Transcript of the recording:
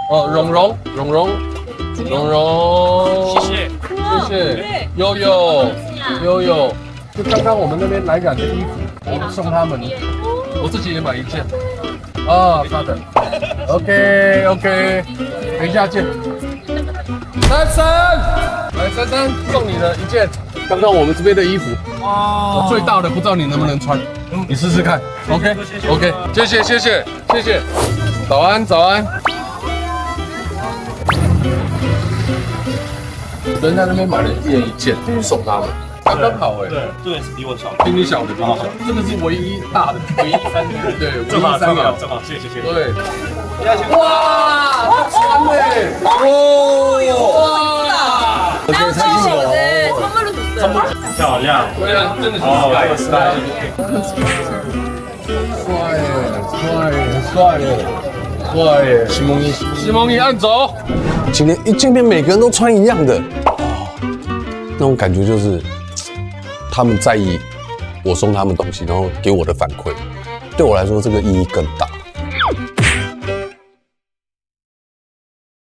哦，蓉蓉，谢谢，悠悠，就刚刚我们那邊來染的衣服，我送他們，我自己也買一件。啊，他的 ，OK， 等一下見。珊珊，來，珊珊送你的一件，剛剛我們這邊的衣服，我最大的不知道你能不能穿，你試試看。OK， 謝謝。早安。人在那邊買了一件送他們，剛剛好哎。对，这个是比我小，比你小的，这個是唯一大的，唯一3秒，对，唯一3秒，正好，謝謝。對，哇，穿嘞，哇，超丑的，漂亮，對啊，真的是帥耶，西蒙尼按走。今天一見面，每個人都穿一樣的，那種感覺就是他們在意我送他們東西，然後給我的反饋，對我來說這個意義更大。